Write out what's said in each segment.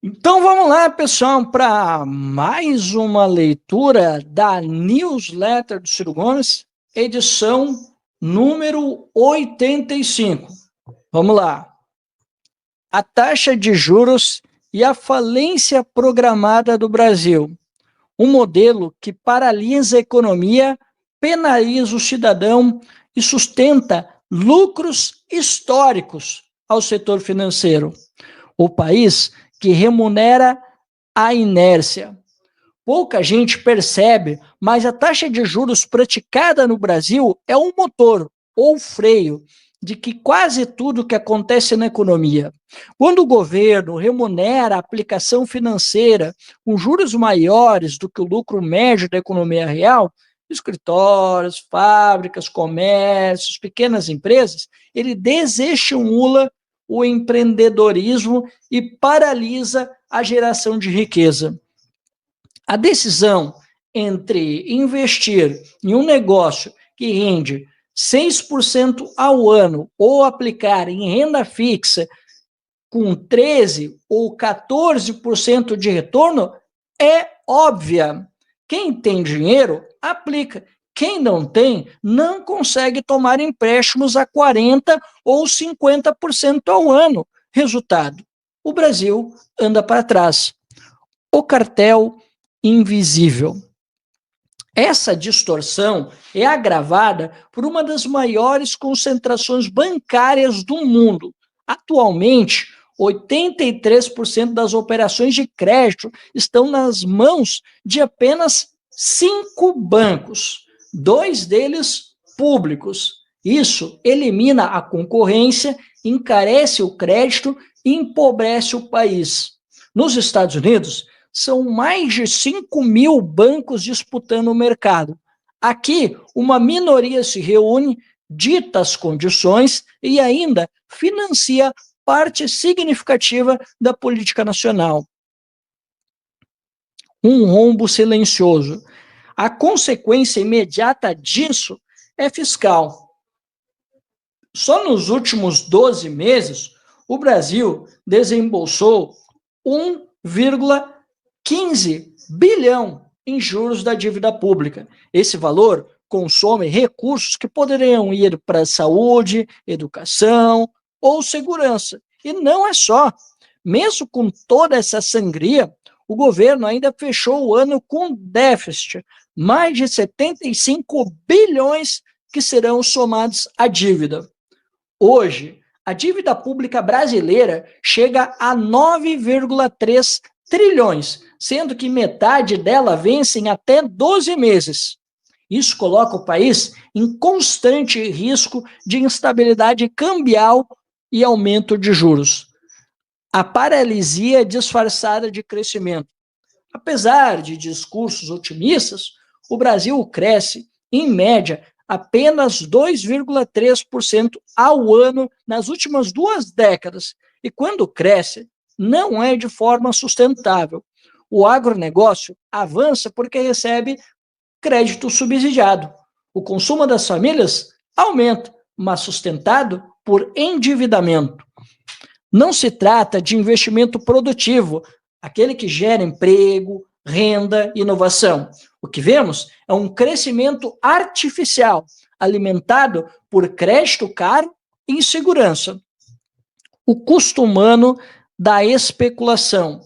Então vamos lá, pessoal, para mais uma leitura da newsletter do Ciro Gomes, edição número 85. Vamos lá. A taxa de juros e a falência programada do Brasil. Um modelo que paralisa a economia, penaliza o cidadão e sustenta lucros históricos ao setor financeiro. O país que remunera a inércia. Pouca gente percebe, mas a taxa de juros praticada no Brasil é um motor ou freio de que quase tudo que acontece na economia. Quando o governo remunera a aplicação financeira com juros maiores do que o lucro médio da economia real, escritórios, fábricas, comércios, pequenas empresas, ele desestimula o empreendedorismo e paralisa a geração de riqueza. A decisão entre investir em um negócio que rende 6% ao ano ou aplicar em renda fixa com 13% ou 14% de retorno é óbvia. Quem tem dinheiro, aplica. Quem não tem, não consegue tomar empréstimos a 40% ou 50% ao ano. Resultado, o Brasil anda para trás. O cartel invisível. Essa distorção é agravada por uma das maiores concentrações bancárias do mundo. Atualmente, 83% das operações de crédito estão nas mãos de apenas 5 bancos, 2 deles públicos. Isso elimina a concorrência, encarece o crédito e empobrece o país. Nos Estados Unidos, são mais de 5.000 bancos disputando o mercado. Aqui, uma minoria se reúne, dita as condições e ainda financia parte significativa da política nacional. Um rombo silencioso. A consequência imediata disso é fiscal. Só nos últimos 12 meses, o Brasil desembolsou 1,15 bilhão em juros da dívida pública. Esse valor consome recursos que poderiam ir para saúde, educação ou segurança. E não é só. Mesmo com toda essa sangria, o governo ainda fechou o ano com déficit, mais de 75 bilhões que serão somados à dívida. Hoje, a dívida pública brasileira chega a 9,3 trilhões, sendo que metade dela vence em até 12 meses. Isso coloca o país em constante risco de instabilidade cambial e aumento de juros. A paralisia disfarçada de crescimento. Apesar de discursos otimistas, o Brasil cresce, em média, apenas 2,3% ao ano nas últimas 2 décadas. E quando cresce, não é de forma sustentável. O agronegócio avança porque recebe crédito subsidiado. O consumo das famílias aumenta, mas sustentado por endividamento. Não se trata de investimento produtivo, aquele que gera emprego, renda e inovação. O que vemos é um crescimento artificial, alimentado por crédito caro e insegurança. O custo humano da especulação.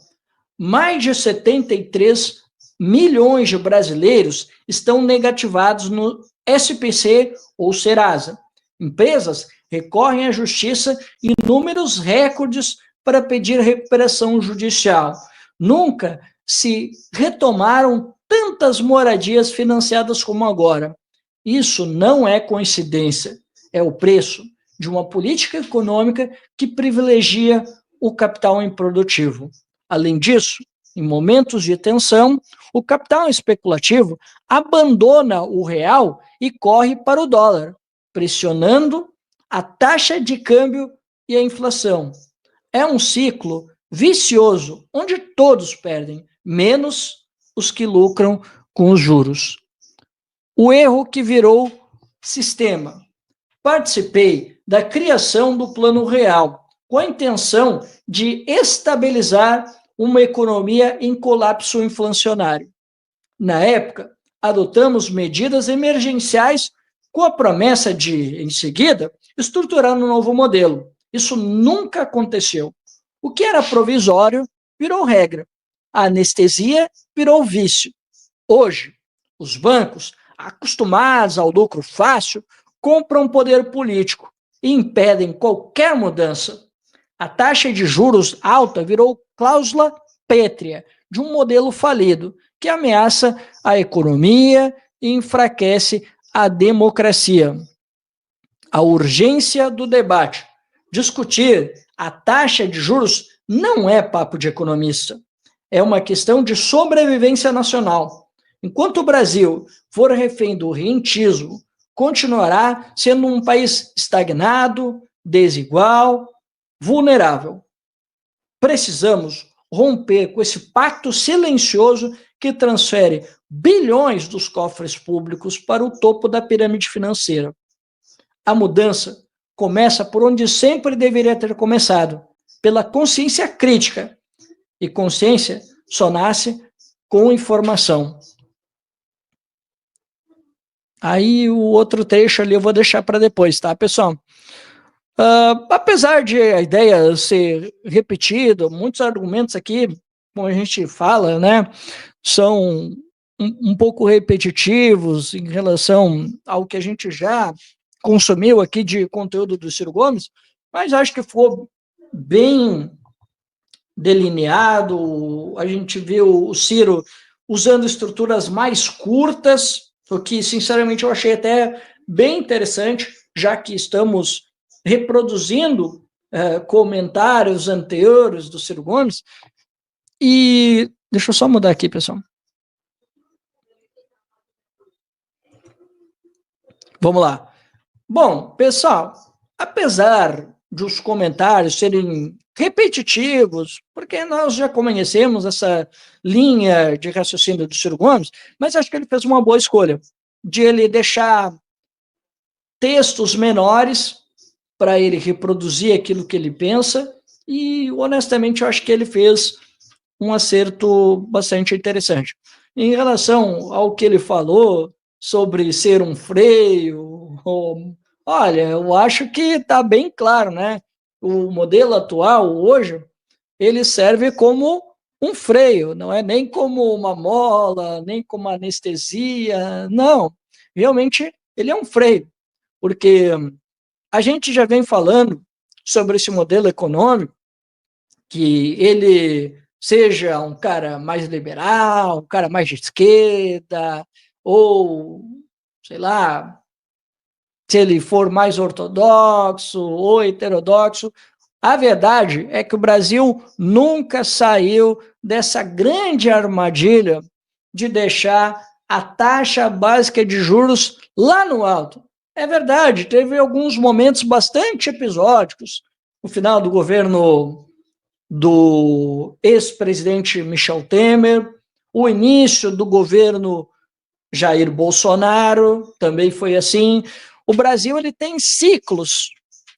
Mais de 73 milhões de brasileiros estão negativados no SPC ou Serasa. Empresas recorrem à justiça em números recordes para pedir recuperação judicial. Nunca se retomaram tantas moradias financiadas como agora. Isso não é coincidência, é o preço de uma política econômica que privilegia o capital improdutivo. Além disso, em momentos de tensão, o capital especulativo abandona o real e corre para o dólar, pressionando a taxa de câmbio e a inflação. É um ciclo vicioso, onde todos perdem, menos os que lucram com os juros. O erro que virou sistema. Participei da criação do Plano Real, com a intenção de estabilizar uma economia em colapso inflacionário. Na época, adotamos medidas emergenciais com a promessa de, em seguida, estruturar um novo modelo. Isso nunca aconteceu. O que era provisório virou regra. A anestesia virou vício. Hoje, os bancos, acostumados ao lucro fácil, compram poder político e impedem qualquer mudança. A taxa de juros alta virou cláusula pétrea de um modelo falido que ameaça a economia e enfraquece a democracia. A urgência do debate. Discutir a taxa de juros não é papo de economista. É uma questão de sobrevivência nacional. Enquanto o Brasil for refém do rentismo, continuará sendo um país estagnado, desigual, vulnerável. Precisamos romper com esse pacto silencioso que transfere bilhões dos cofres públicos para o topo da pirâmide financeira. A mudança começa por onde sempre deveria ter começado, pela consciência crítica. E consciência só nasce com informação. Aí o outro trecho ali eu vou deixar para depois, tá, pessoal? Apesar de a ideia ser repetida, muitos argumentos aqui, como a gente fala, né, são um pouco repetitivos em relação ao que a gente já consumiu aqui de conteúdo do Ciro Gomes, mas acho que ficou bem delineado. A gente viu o Ciro usando estruturas mais curtas, o que, sinceramente, eu achei até bem interessante, já que estamos reproduzindo comentários anteriores do Ciro Gomes. E deixa eu só mudar aqui, pessoal. Vamos lá. Bom, pessoal, apesar dos comentários serem repetitivos, porque nós já conhecemos essa linha de raciocínio do Ciro Gomes, mas acho que ele fez uma boa escolha de ele deixar textos menores para ele reproduzir aquilo que ele pensa, e honestamente eu acho que ele fez um acerto bastante interessante. Em relação ao que ele falou sobre ser um freio, olha, eu acho que está bem claro, né? O modelo atual hoje, ele serve como um freio, não é nem como uma mola, nem como anestesia, não. Realmente, ele é um freio, porque a gente já vem falando sobre esse modelo econômico, que ele seja um cara mais liberal, um cara mais de esquerda, ou, sei lá, se ele for mais ortodoxo ou heterodoxo. A verdade é que o Brasil nunca saiu dessa grande armadilha de deixar a taxa básica de juros lá no alto. É verdade, teve alguns momentos bastante episódicos, no final do governo do ex-presidente Michel Temer, o início do governo Jair Bolsonaro também foi assim. O Brasil ele tem ciclos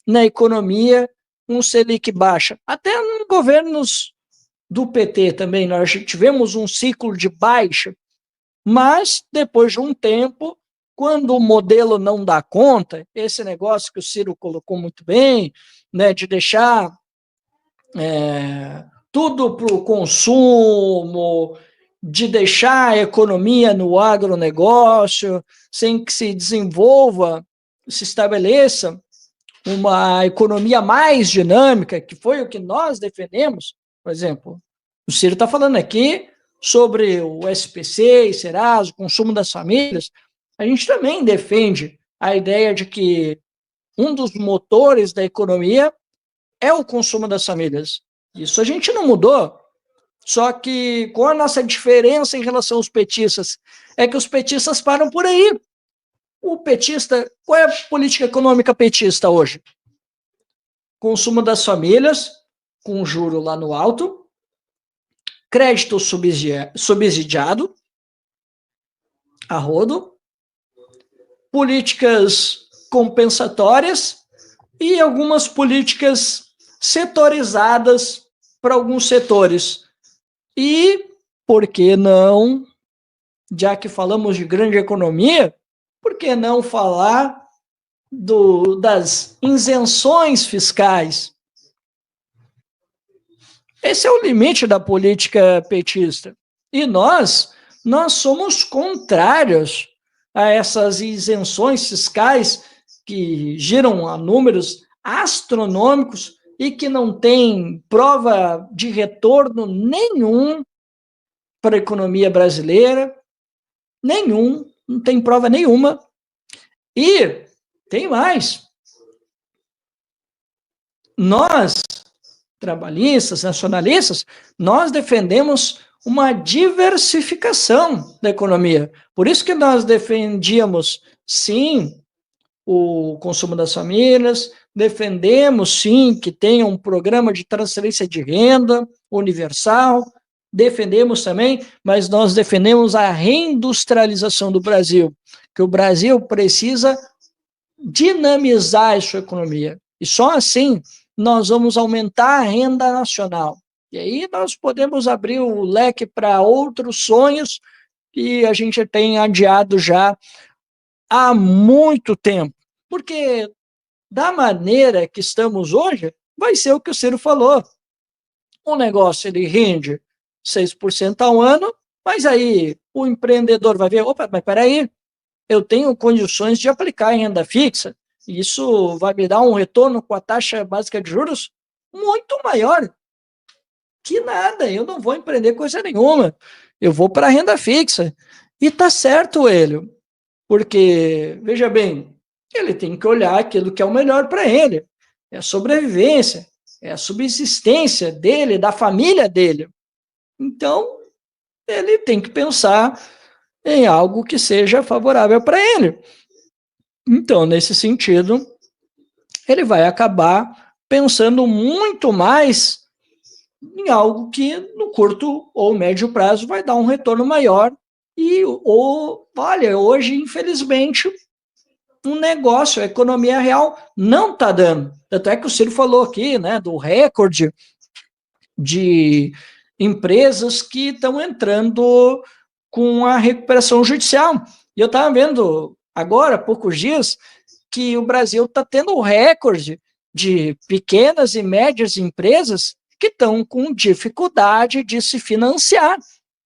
na economia, um Selic baixa. Até nos governos do PT também nós tivemos um ciclo de baixa, mas depois de um tempo, quando o modelo não dá conta, esse negócio que o Ciro colocou muito bem, né, de deixar tudo para o consumo, de deixar a economia no agronegócio, sem que se desenvolva, se estabeleça uma economia mais dinâmica, que foi o que nós defendemos. Por exemplo, o Ciro está falando aqui sobre o SPC e Serasa, o consumo das famílias. A gente também defende a ideia de que um dos motores da economia é o consumo das famílias. Isso a gente não mudou. Só que com a nossa diferença em relação aos petistas, é que os petistas param por aí. O petista, qual é a política econômica petista hoje? Consumo das famílias, com juro lá no alto, crédito subsidiado, a rodo, políticas compensatórias e algumas políticas setorizadas para alguns setores, E, por que não, já que falamos de grande economia, por que não falar das isenções fiscais? Esse é o limite da política petista. E nós somos contrários a essas isenções fiscais que giram a números astronômicos e que não têm prova de retorno nenhum para a economia brasileira, não tem prova nenhuma. E tem mais. Nós, trabalhistas, nacionalistas, nós defendemos uma diversificação da economia. Por isso que nós defendíamos, sim, o consumo das famílias, defendemos, sim, que tenha um programa de transferência de renda universal, defendemos também, mas nós defendemos a reindustrialização do Brasil, que o Brasil precisa dinamizar a sua economia. E só assim nós vamos aumentar a renda nacional. E aí nós podemos abrir o leque para outros sonhos que a gente tem adiado já há muito tempo. Porque da maneira que estamos hoje, vai ser o que o Ciro falou. O negócio ele rende 6% ao ano, mas aí o empreendedor vai ver, opa, mas peraí, eu tenho condições de aplicar em renda fixa, e isso vai me dar um retorno com a taxa básica de juros muito maior que nada, eu não vou empreender coisa nenhuma, eu vou para a renda fixa. E tá certo ele, porque, veja bem, ele tem que olhar aquilo que é o melhor para ele, é a sobrevivência, é a subsistência dele, da família dele. Então, ele tem que pensar em algo que seja favorável para ele. Então, nesse sentido, ele vai acabar pensando muito mais em algo que no curto ou médio prazo vai dar um retorno maior. E, olha, hoje, infelizmente, um negócio, a economia real não está dando. Tanto é que o Ciro falou aqui, né, do recorde de empresas que estão entrando com a recuperação judicial. E eu estava vendo agora, há poucos dias, que o Brasil está tendo o recorde de pequenas e médias empresas que estão com dificuldade de se financiar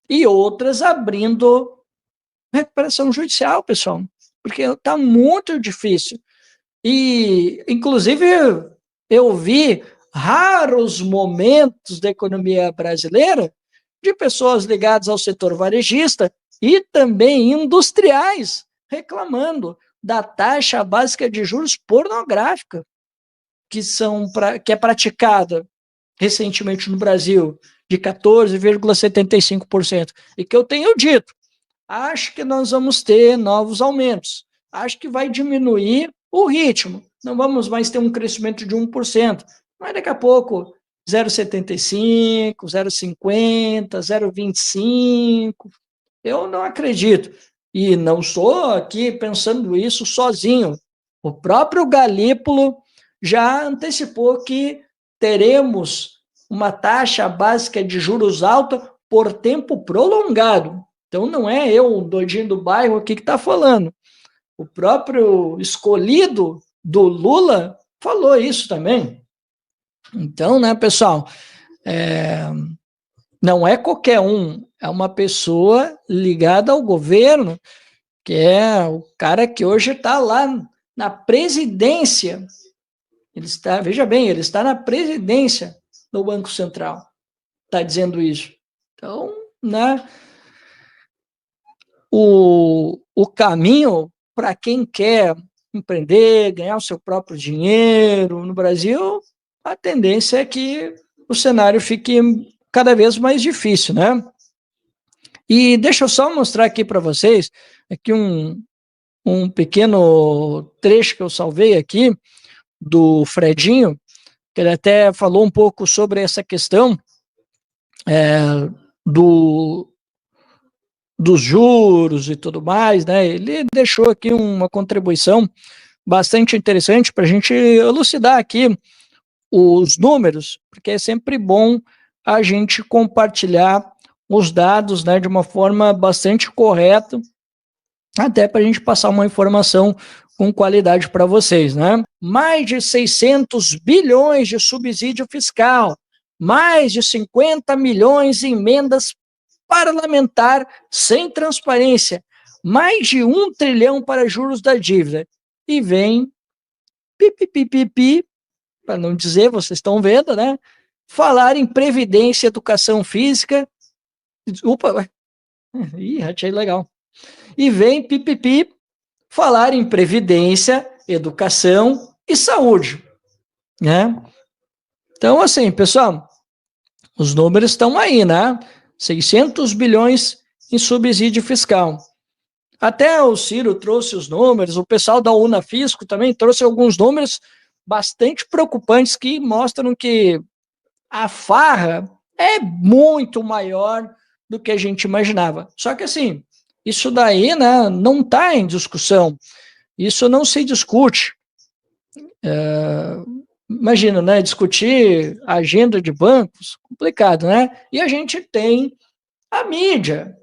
e outras abrindo recuperação judicial, pessoal, porque está muito difícil. E, inclusive, eu vi raros momentos da economia brasileira de pessoas ligadas ao setor varejista e também industriais reclamando da taxa básica de juros pornográfica que é praticada recentemente no Brasil, de 14,75%. E que eu tenho dito, acho que nós vamos ter novos aumentos, acho que vai diminuir o ritmo, não vamos mais ter um crescimento de 1%, mas daqui a pouco 0,75, 0,50, 0,25, eu não acredito. E não estou aqui pensando isso sozinho. O próprio Galípolo já antecipou que teremos uma taxa básica de juros alta por tempo prolongado. Então não é eu, o doidinho do bairro aqui que está falando. O próprio escolhido do Lula falou isso também. Então, né, pessoal, não é qualquer um, é uma pessoa ligada ao governo, que é o cara que hoje está lá na presidência. Ele está, veja bem, ele está na presidência do Banco Central, está dizendo isso. Então, né, o caminho para quem quer empreender, ganhar o seu próprio dinheiro no Brasil, a tendência é que o cenário fique cada vez mais difícil, né? E deixa eu só mostrar aqui para vocês aqui um pequeno trecho que eu salvei aqui do Fredinho, que ele até falou um pouco sobre essa questão dos juros e tudo mais, né? Ele deixou aqui uma contribuição bastante interessante para a gente elucidar aqui os números, porque é sempre bom a gente compartilhar os dados, né, de uma forma bastante correta, até para a gente passar uma informação com qualidade para vocês, né? Mais de 600 bilhões de subsídio fiscal, mais de 50 milhões em emendas parlamentar sem transparência, mais de 1 trilhão para juros da dívida. E vem, pipipipipi, para não dizer, vocês estão vendo, né? Falar em previdência, educação física. Opa, achei legal. E vem pipipi falar em previdência, educação e saúde, né? Então, assim, pessoal, os números estão aí, né? 600 bilhões em subsídio fiscal. Até o Ciro trouxe os números, o pessoal da Unafisco também trouxe alguns números bastante preocupantes que mostram que a farra é muito maior do que a gente imaginava. Só que assim, isso daí, né, não está em discussão, isso não se discute. Imagina, né, discutir a agenda de bancos, complicado, né? E a gente tem a mídia,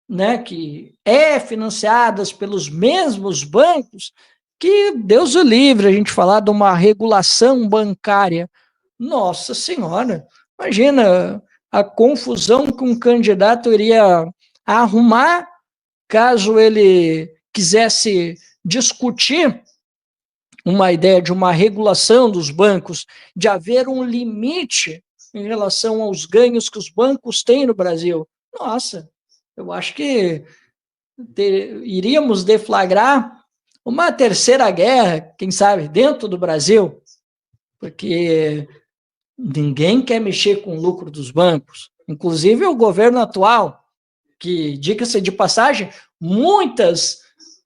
né, que é financiada pelos mesmos bancos, que Deus o livre a gente falar de uma regulação bancária. Nossa Senhora, imagina a confusão que um candidato iria arrumar caso ele quisesse discutir uma ideia de uma regulação dos bancos, de haver um limite em relação aos ganhos que os bancos têm no Brasil. Nossa, eu acho que iríamos deflagrar uma terceira guerra, quem sabe, dentro do Brasil, porque ninguém quer mexer com o lucro dos bancos, inclusive o governo atual, que, diga-se de passagem, muitas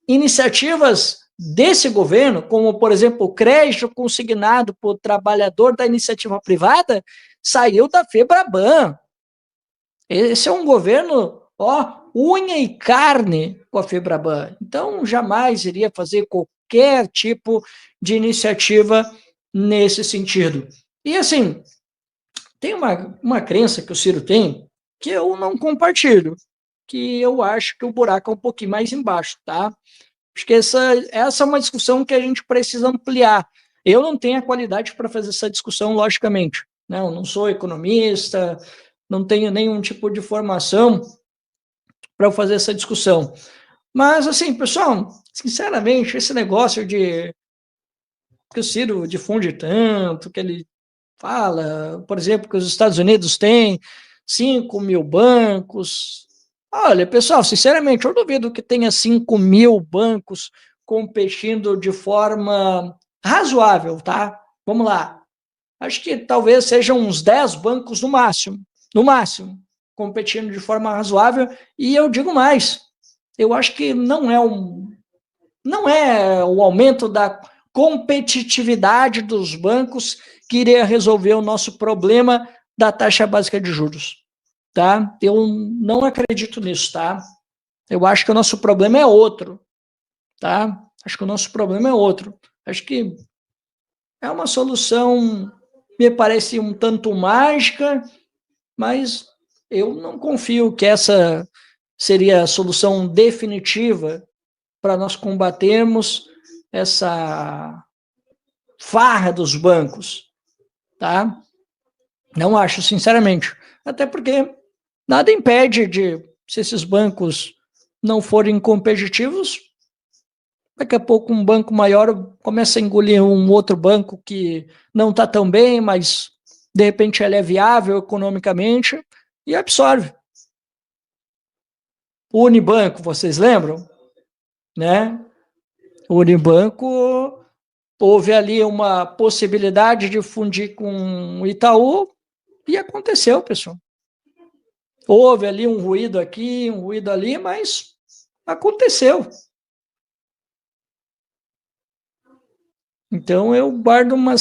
iniciativas desse governo, como, por exemplo, o crédito consignado por trabalhador da iniciativa privada, saiu da FEBRABAN. Esse é um governo, ó, unha e carne com a FEBRABAN. Então, jamais iria fazer qualquer tipo de iniciativa nesse sentido. E, assim, tem uma crença que o Ciro tem que eu não compartilho, que eu acho que o buraco é um pouquinho mais embaixo, tá? Acho que essa é uma discussão que a gente precisa ampliar. Eu não tenho a qualidade para fazer essa discussão, logicamente, né? Eu não sou economista, não tenho nenhum tipo de formação para fazer essa discussão. Mas, assim, pessoal, sinceramente, esse negócio de que o Ciro difunde tanto, que ele fala, por exemplo, que os Estados Unidos têm 5 mil bancos. Olha, pessoal, sinceramente, eu duvido que tenha 5 mil bancos competindo de forma razoável, tá? Vamos lá. Acho que talvez sejam uns 10 bancos no máximo, competindo de forma razoável. E eu digo mais, eu acho que não é o aumento da competitividade dos bancos que iria resolver o nosso problema da taxa básica de juros, tá? Eu não acredito nisso, tá? Eu acho que o nosso problema é outro, tá? Acho que o nosso problema é outro. Acho que é uma solução, me parece um tanto mágica, mas eu não confio que essa seria a solução definitiva para nós combatermos essa farra dos bancos, tá? Não acho, sinceramente. Até porque nada impede de, se esses bancos não forem competitivos, daqui a pouco um banco maior começa a engolir um outro banco que não está tão bem, mas de repente ele é viável economicamente e absorve. O Unibanco, vocês lembram? Né? O Unibanco, houve ali uma possibilidade de fundir com o Itaú e aconteceu, pessoal. Houve ali um ruído aqui, um ruído ali, mas aconteceu. Então eu guardo um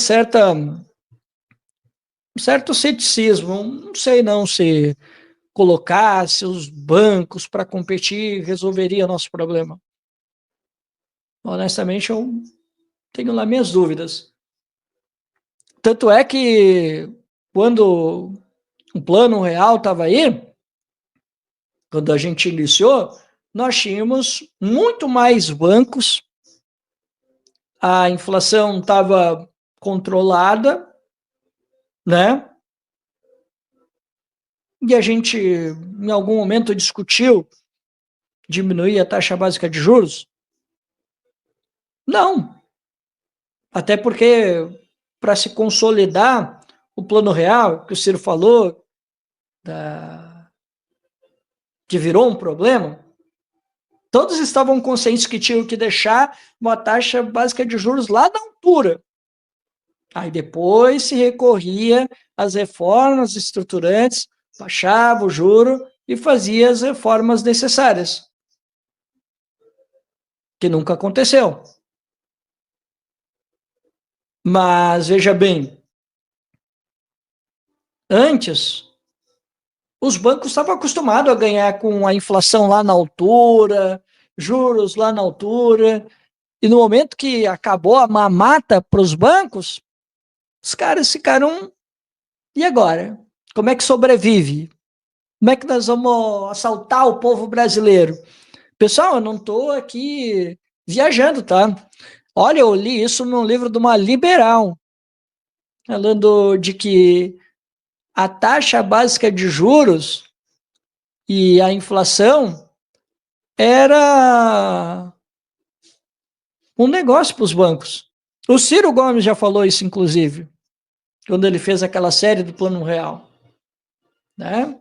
certo ceticismo. Não sei não se colocasse os bancos para competir resolveria nosso problema. Honestamente, eu tenho lá minhas dúvidas. Tanto é que quando o Plano Real estava aí, Quando a gente iniciou, nós tínhamos muito mais bancos, a inflação estava controlada, né? E a gente, em algum momento, discutiu diminuir a taxa básica de juros? Não. Até porque, para se consolidar o plano real, que o Ciro falou, que virou um problema, todos estavam conscientes que tinham que deixar uma taxa básica de juros lá na altura. Aí depois se recorria às reformas estruturantes, baixava o juro e fazia as reformas necessárias, que nunca aconteceu. Mas, veja bem, antes, os bancos estavam acostumados a ganhar com a inflação lá na altura, juros lá na altura, e no momento que acabou a mamata para os bancos, os caras ficaram, e agora? Como é que sobrevive? Como é que nós vamos assaltar o povo brasileiro? Pessoal, eu não estou aqui viajando, tá? Olha, eu li isso num livro de uma liberal, falando de que a taxa básica de juros e a inflação era um negócio para os bancos. O Ciro Gomes já falou isso, inclusive, quando ele fez aquela série do Plano Real, né?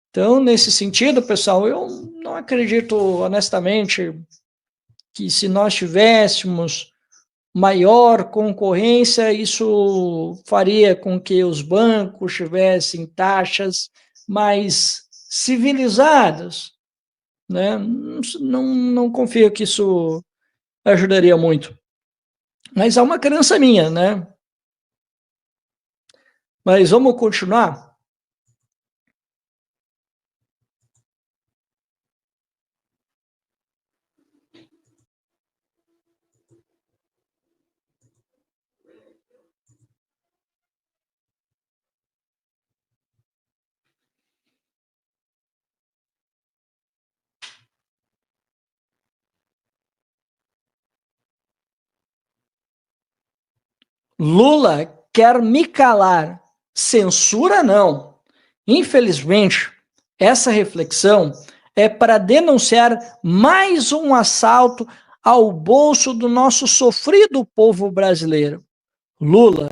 Então, nesse sentido, pessoal, eu não acredito, honestamente, que se nós tivéssemos maior concorrência, isso faria com que os bancos tivessem taxas mais civilizadas, né? Não confio que isso ajudaria muito. Mas é uma crença minha, né? Mas vamos continuar? Lula quer me calar. Censura não. Infelizmente, essa reflexão é para denunciar mais um assalto ao bolso do nosso sofrido povo brasileiro. Lula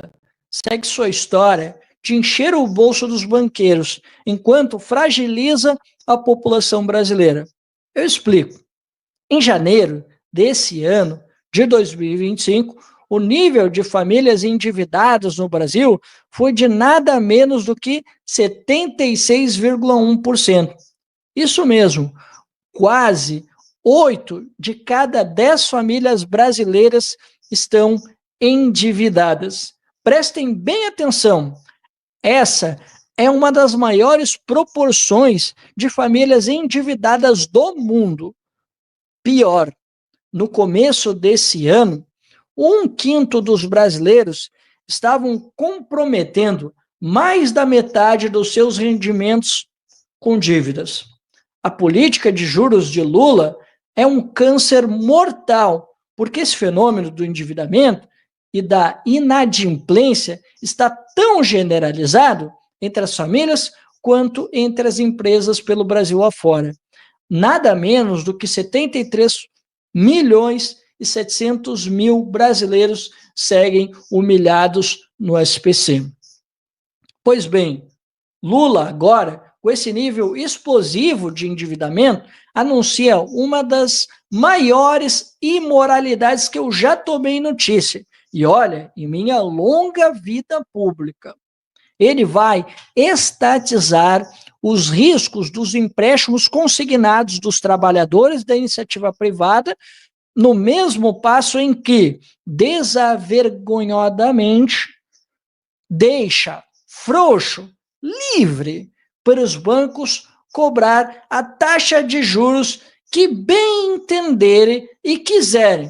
segue sua história de encher o bolso dos banqueiros, enquanto fragiliza a população brasileira. Eu explico. Em janeiro desse ano, de 2025, o nível de famílias endividadas no Brasil foi de nada menos do que 76,1%. Isso mesmo, quase 8 de cada 10 famílias brasileiras estão endividadas. Prestem bem atenção, essa é uma das maiores proporções de famílias endividadas do mundo. Pior, no começo desse ano, 1/5 dos brasileiros estavam comprometendo mais da metade dos seus rendimentos com dívidas. A política de juros de Lula é um câncer mortal, porque esse fenômeno do endividamento e da inadimplência está tão generalizado entre as famílias quanto entre as empresas pelo Brasil afora. Nada menos do que 73.700.000 brasileiros seguem humilhados no SPC. Pois bem, Lula agora, com esse nível explosivo de endividamento, anuncia uma das maiores imoralidades que eu já tomei notícia. E olha, em minha longa vida pública, ele vai estatizar os riscos dos empréstimos consignados dos trabalhadores da iniciativa privada, no mesmo passo em que, desavergonhadamente, deixa frouxo, livre, para os bancos cobrar a taxa de juros que bem entenderem e quiserem.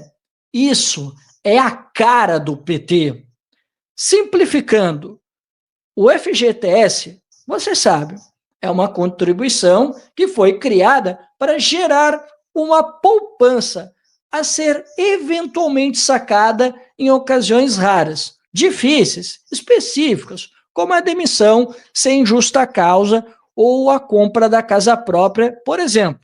Isso é a cara do PT. Simplificando, o FGTS, você sabe, É uma contribuição que foi criada para gerar uma poupança a ser eventualmente sacada em ocasiões raras, difíceis, específicas, como a demissão sem justa causa ou a compra da casa própria, por exemplo.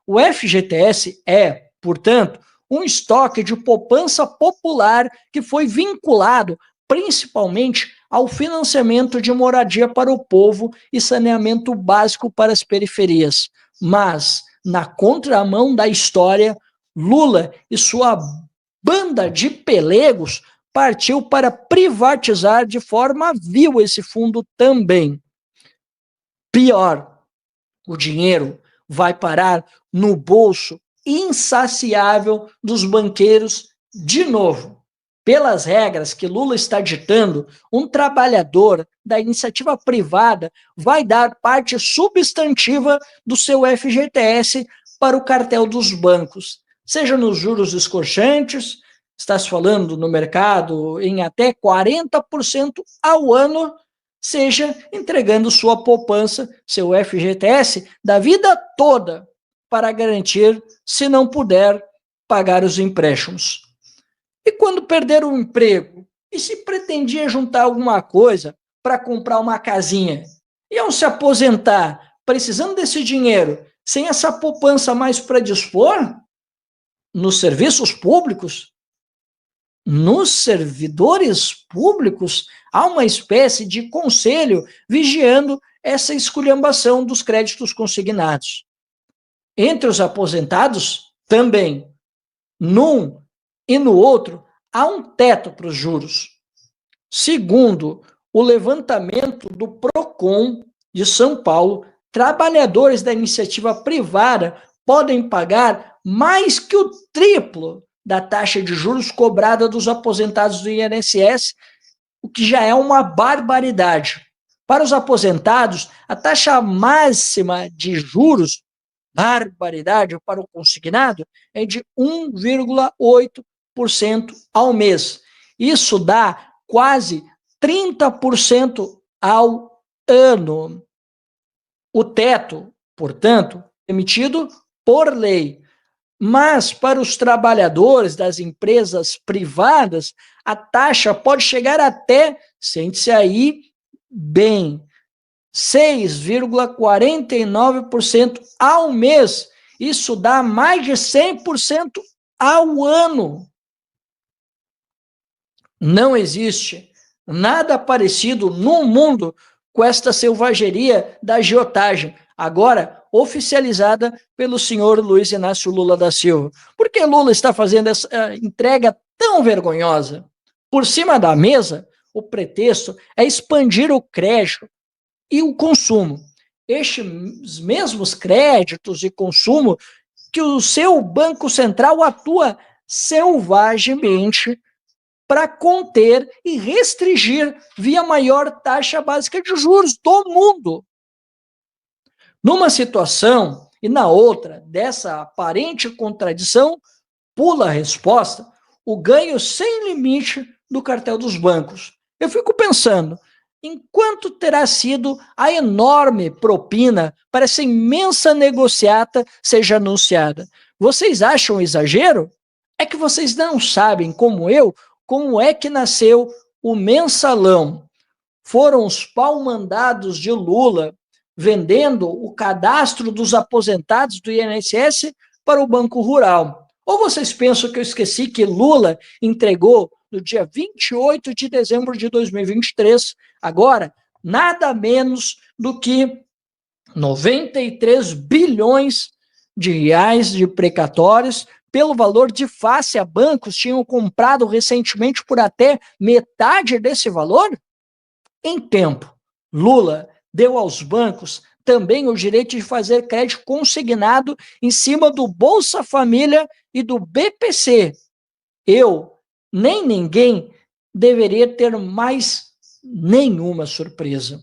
O FGTS é, portanto, um estoque de poupança popular que foi vinculado principalmente ao financiamento de moradia para o povo e saneamento básico para as periferias. Mas, na contramão da história, Lula e sua banda de pelegos partiu para privatizar de forma vil esse fundo também. Pior, o dinheiro vai parar no bolso insaciável dos banqueiros de novo. Pelas regras que Lula está ditando, um trabalhador da iniciativa privada vai dar parte substantiva do seu FGTS para o cartel dos bancos, seja nos juros escorchantes, está se falando no mercado em até 40% ao ano, seja entregando sua poupança, seu FGTS, da vida toda para garantir, se não puder, pagar os empréstimos. E quando perder o emprego? E se pretendia juntar alguma coisa para comprar uma casinha? Iam se aposentar precisando desse dinheiro, sem essa poupança mais para dispor? Nos serviços públicos? Nos servidores públicos, há uma espécie de conselho vigiando essa esculhambação dos créditos consignados. Entre os aposentados, também, num e no outro, há um teto para os juros. Segundo o levantamento do PROCON de São Paulo, trabalhadores da iniciativa privada podem pagar mais que o triplo da taxa de juros cobrada dos aposentados do INSS, o que já é uma barbaridade. Para os aposentados, a taxa máxima de juros, barbaridade para o consignado, é de 1,8% ao mês. Isso dá quase 30% ao ano. O teto, portanto, é emitido por lei. Mas para os trabalhadores das empresas privadas, a taxa pode chegar até, sente-se aí bem, 6,49% ao mês. Isso dá mais de 100% ao ano. Não existe nada parecido no mundo com esta selvageria da agiotagem, agora oficializada pelo senhor Luiz Inácio Lula da Silva. Por que Lula está fazendo essa entrega tão vergonhosa? Por cima da mesa, o pretexto é expandir o crédito e o consumo. Estes mesmos créditos e consumo que o seu Banco Central atua selvagemente para conter e restringir via maior taxa básica de juros do mundo. Numa situação e na outra dessa aparente contradição, pula a resposta, o ganho sem limite do cartel dos bancos. Eu fico pensando, em quanto terá sido a enorme propina para essa imensa negociata seja anunciada? Vocês acham exagero? É que vocês não sabem, como eu, como é que nasceu o mensalão. Foram os pau-mandados de Lula vendendo o cadastro dos aposentados do INSS para o Banco Rural. Ou vocês pensam que eu esqueci que Lula entregou no dia 28 de dezembro de 2023, agora, nada menos do que 93 bilhões de reais de precatórios, pelo valor de face a bancos tinham comprado recentemente por até metade desse valor? Em tempo, Lula deu aos bancos também o direito de fazer crédito consignado em cima do Bolsa Família e do BPC. Eu, nem ninguém, deveria ter mais nenhuma surpresa.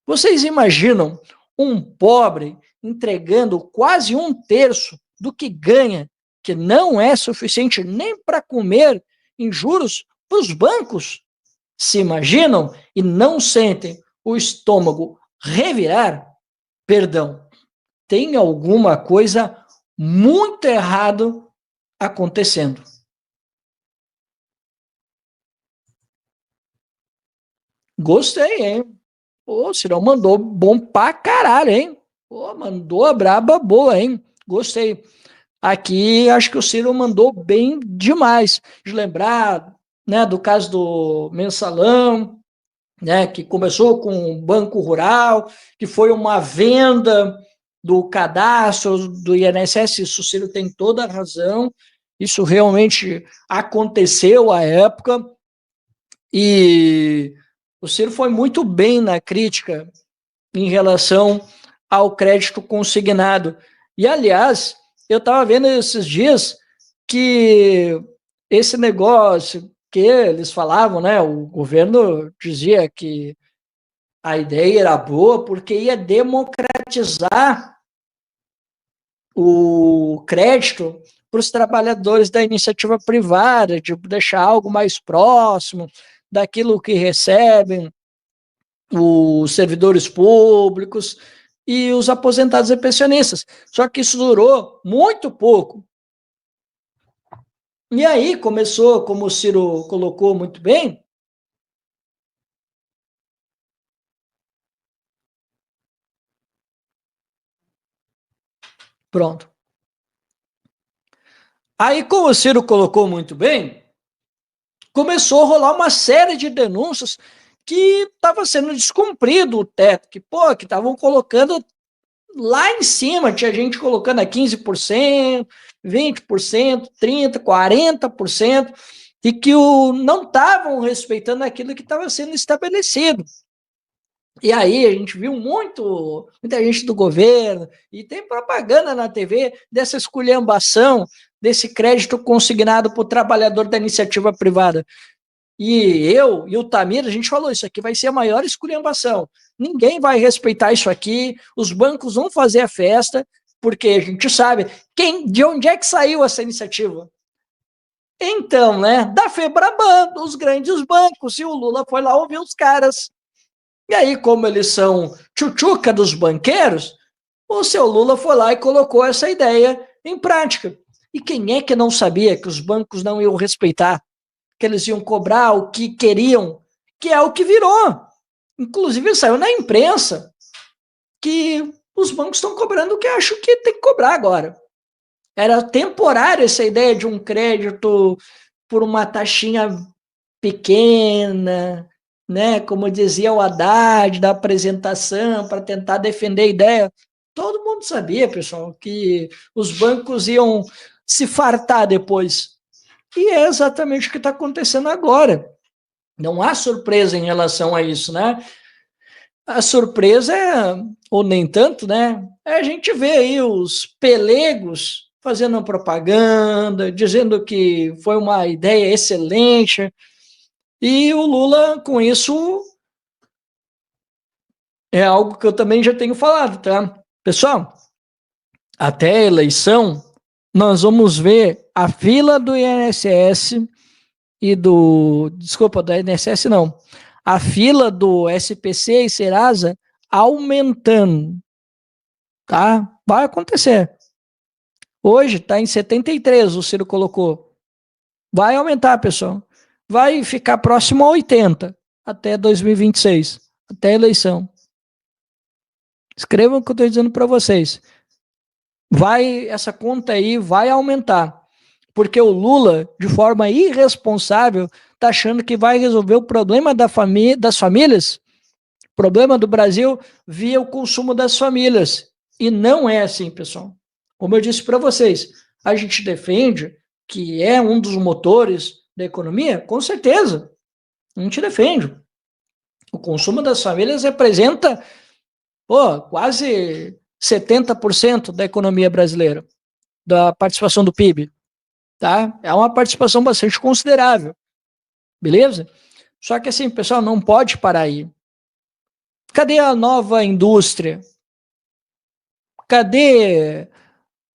Vocês imaginam um pobre entregando quase 1/3 do que ganha, que não é suficiente nem para comer em juros para os bancos? Se imaginam e não sentem o estômago revirar? perdão, tem alguma coisa muito errado acontecendo. Gostei, hein? Pô, o Cirão mandou bom pra caralho, hein? Pô, mandou a braba boa, hein? Gostei. Aqui, acho que o Ciro mandou bem demais. De lembrar, né, do caso do Mensalão, né, que começou com o Banco Rural, que foi uma venda do cadastro do INSS. Isso o Ciro tem toda a razão. Isso realmente aconteceu à época. E o Ciro foi muito bem na crítica em relação ao crédito consignado. E, aliás, eu estava vendo esses dias que esse negócio que eles falavam, né? O governo dizia que a ideia era boa porque ia democratizar o crédito para os trabalhadores da iniciativa privada, de deixar algo mais próximo daquilo que recebem os servidores públicos e os aposentados e pensionistas. Só que isso durou muito pouco. E aí começou, como o Ciro colocou muito bem, pronto. Aí, como o Ciro colocou muito bem, começou a rolar uma série de denúncias que estava sendo descumprido o teto, que estavam colocando lá em cima, tinha gente colocando a 15%, 20%, 30%, 40%, e que não estavam respeitando aquilo que estava sendo estabelecido. E aí a gente viu muita gente do governo, e tem propaganda na TV dessa esculhambação, desse crédito consignado para o trabalhador da iniciativa privada. E eu e o Tamir, a gente falou, isso aqui vai ser a maior esculhambação. Ninguém vai respeitar isso aqui, os bancos vão fazer a festa, porque a gente sabe de onde é que saiu essa iniciativa. Então, né, da Febraban, dos grandes bancos, e o Lula foi lá ouvir os caras. E aí, como eles são tchutchuca dos banqueiros, o seu Lula foi lá e colocou essa ideia em prática. E quem é que não sabia que os bancos não iam respeitar, que eles iam cobrar o que queriam, que é o que virou. Inclusive saiu na imprensa que os bancos estão cobrando o que acho que tem que cobrar agora. Era temporária essa ideia de um crédito por uma taxinha pequena, né? Como dizia o Haddad da apresentação, para tentar defender a ideia. Todo mundo sabia, pessoal, que os bancos iam se fartar depois. E é exatamente o que está acontecendo agora. Não há surpresa em relação a isso, né? A surpresa é, ou nem tanto, né? É a gente vê aí os pelegos fazendo propaganda, dizendo que foi uma ideia excelente, e o Lula, com isso, é algo que eu também já tenho falado, tá? Pessoal, até a eleição, nós vamos ver a fila do INSS desculpa, do INSS não, a fila do SPC e Serasa aumentando, tá? Vai acontecer. Hoje está em 73, o Ciro colocou. Vai aumentar, pessoal. Vai ficar próximo a 80 até 2026, até a eleição. Escrevam o que eu estou dizendo para vocês. Essa conta aí vai aumentar, porque o Lula, de forma irresponsável, está achando que vai resolver o problema das famílias, o problema do Brasil, via o consumo das famílias. E não é assim, pessoal. Como eu disse para vocês, a gente defende que é um dos motores da economia, com certeza. A gente defende. O consumo das famílias representa quase 70% da economia brasileira, da participação do PIB. Tá? É uma participação bastante considerável. Beleza? Só que assim, pessoal, não pode parar aí. Cadê a nova indústria? Cadê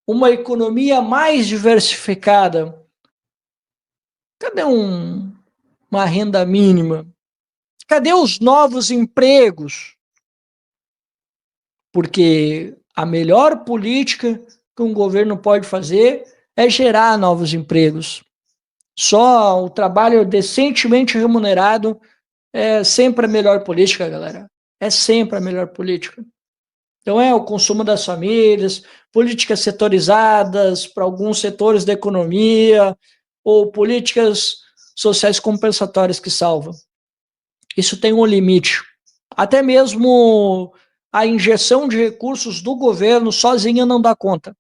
uma economia mais diversificada? Cadê uma renda mínima? Cadê os novos empregos? porque a melhor política que um governo pode fazer é gerar novos empregos. Só o trabalho decentemente remunerado é sempre a melhor política, galera. É sempre a melhor política. Então é o consumo das famílias, políticas setorizadas para alguns setores da economia, ou políticas sociais compensatórias que salvam. Isso tem um limite. Até mesmo a injeção de recursos do governo sozinha não dá conta.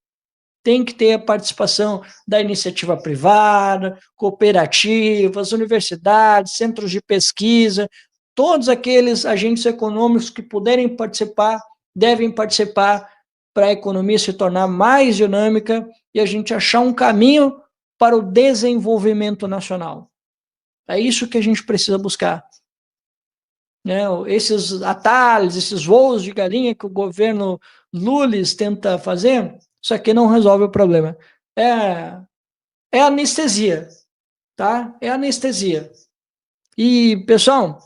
Tem que ter a participação da iniciativa privada, cooperativas, universidades, centros de pesquisa, todos aqueles agentes econômicos que puderem participar, devem participar para a economia se tornar mais dinâmica e a gente achar um caminho para o desenvolvimento nacional. É isso que a gente precisa buscar. Esses atalhos, esses voos de galinha que o governo Lula tenta fazer, isso aqui não resolve o problema. É anestesia, tá? É anestesia. E, pessoal,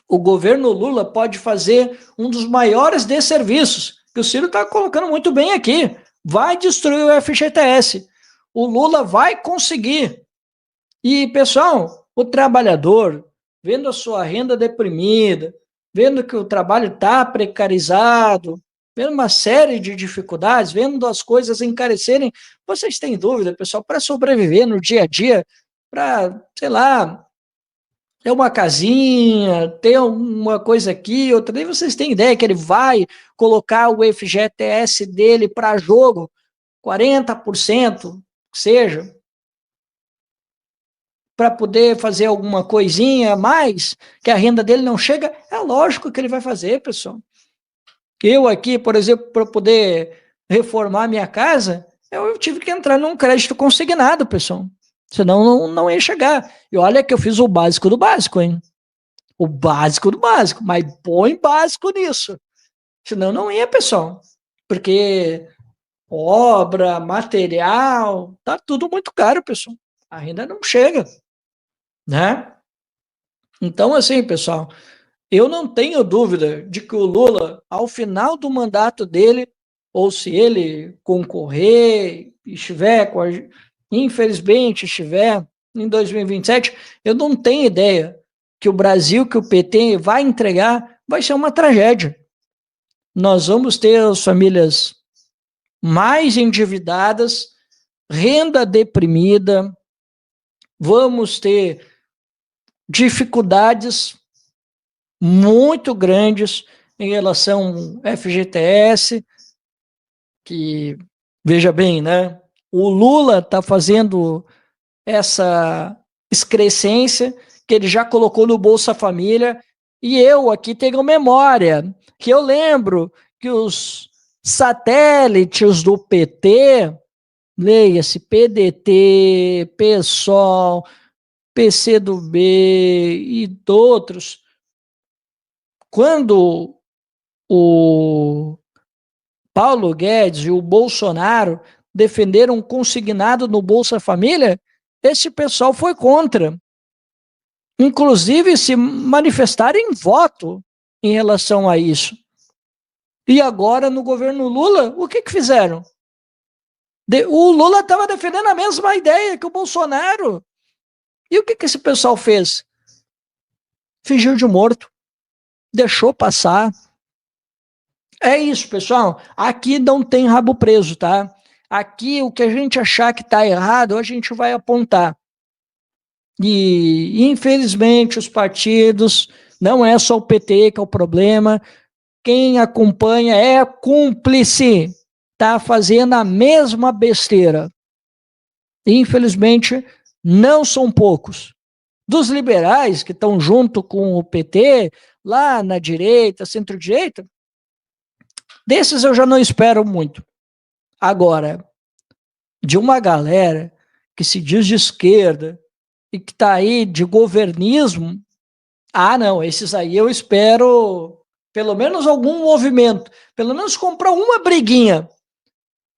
o governo Lula pode fazer um dos maiores desserviços, que o Ciro está colocando muito bem aqui. Vai destruir o FGTS. O Lula vai conseguir. E, pessoal, o trabalhador, vendo a sua renda deprimida, vendo que o trabalho está precarizado, vendo uma série de dificuldades, vendo as coisas encarecerem, vocês têm dúvida, pessoal, para sobreviver no dia a dia, para, sei lá, ter uma casinha, ter uma coisa aqui, outra, daí vocês têm ideia que ele vai colocar o FGTS dele para jogo, 40%, que seja, para poder fazer alguma coisinha a mais, que a renda dele não chega, é lógico que ele vai fazer, pessoal. Eu aqui, por exemplo, para poder reformar minha casa, eu tive que entrar num crédito consignado, pessoal. Senão não ia chegar. E olha que eu fiz o básico do básico, hein? O básico do básico, mas põe básico nisso. Senão não ia, pessoal. Porque obra, material, tá tudo muito caro, pessoal. A renda não chega, né? Então, assim, pessoal, eu não tenho dúvida de que o Lula, ao final do mandato dele, ou se ele concorrer, estiver, infelizmente estiver em 2027, eu não tenho ideia que o Brasil, que o PT vai entregar, vai ser uma tragédia. Nós vamos ter as famílias mais endividadas, renda deprimida, vamos ter dificuldades muito grandes em relação ao FGTS, que, veja bem, né? O Lula está fazendo essa excrescência que ele já colocou no Bolsa Família, e eu aqui tenho memória, que eu lembro que os satélites do PT, leia-se PDT, PSOL, PCdoB e outros, quando o Paulo Guedes e o Bolsonaro defenderam um consignado no Bolsa Família, esse pessoal foi contra. Inclusive se manifestaram em voto em relação a isso. E agora, no governo Lula, o que fizeram? O Lula estava defendendo a mesma ideia que o Bolsonaro. E o que esse pessoal fez? Fingiu de morto. Deixou passar. É isso, pessoal. Aqui não tem rabo preso, tá? Aqui, o que a gente achar que está errado, a gente vai apontar. E, infelizmente, os partidos, não é só o PT que é o problema, quem acompanha é cúmplice, está fazendo a mesma besteira. Infelizmente, não são poucos. Dos liberais que estão junto com o PT, lá na direita, centro-direita, desses eu já não espero muito. Agora, de uma galera que se diz de esquerda e que está aí de governismo, não, esses aí eu espero pelo menos algum movimento, pelo menos comprar uma briguinha.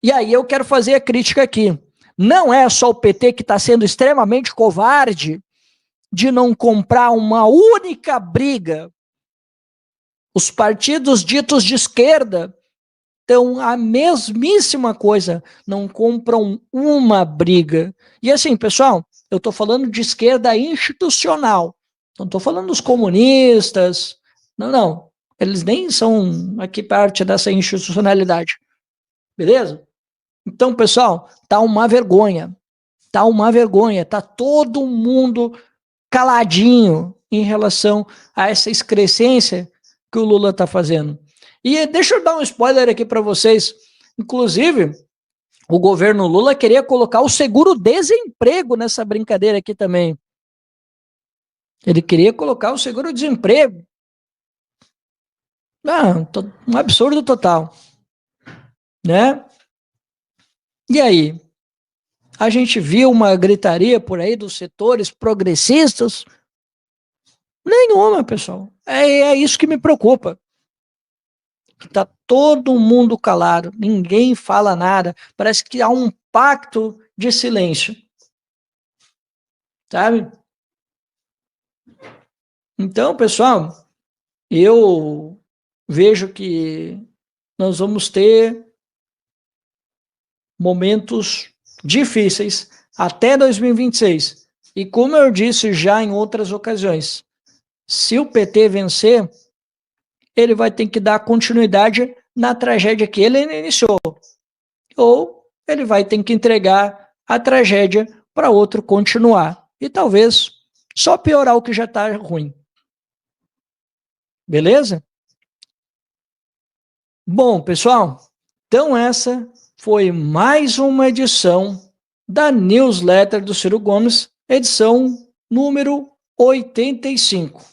E aí eu quero fazer a crítica aqui. Não é só o PT que está sendo extremamente covarde de não comprar uma única briga Os partidos ditos de esquerda estão a mesmíssima coisa, não compram uma briga. E assim, pessoal, eu estou falando de esquerda institucional, não estou falando dos comunistas, não, eles nem são aqui parte dessa institucionalidade, beleza? Então, pessoal, tá uma vergonha, tá todo mundo caladinho em relação a essa excrescência que o Lula está fazendo. E deixa eu dar um spoiler aqui para vocês. Inclusive, o governo Lula queria colocar o seguro-desemprego nessa brincadeira aqui também. Ele queria colocar o seguro-desemprego. Um absurdo total. Né? E aí? A gente viu uma gritaria por aí dos setores progressistas? Nenhuma, pessoal. É isso que me preocupa. Está todo mundo calado, ninguém fala nada, parece que há um pacto de silêncio, sabe? Então, pessoal, eu vejo que nós vamos ter momentos difíceis até 2026. E como eu disse já em outras ocasiões, se o PT vencer, ele vai ter que dar continuidade na tragédia que ele iniciou. Ou ele vai ter que entregar a tragédia para outro continuar. E talvez só piorar o que já está ruim. Beleza? Bom, pessoal, então essa foi mais uma edição da newsletter do Ciro Gomes, edição número 85.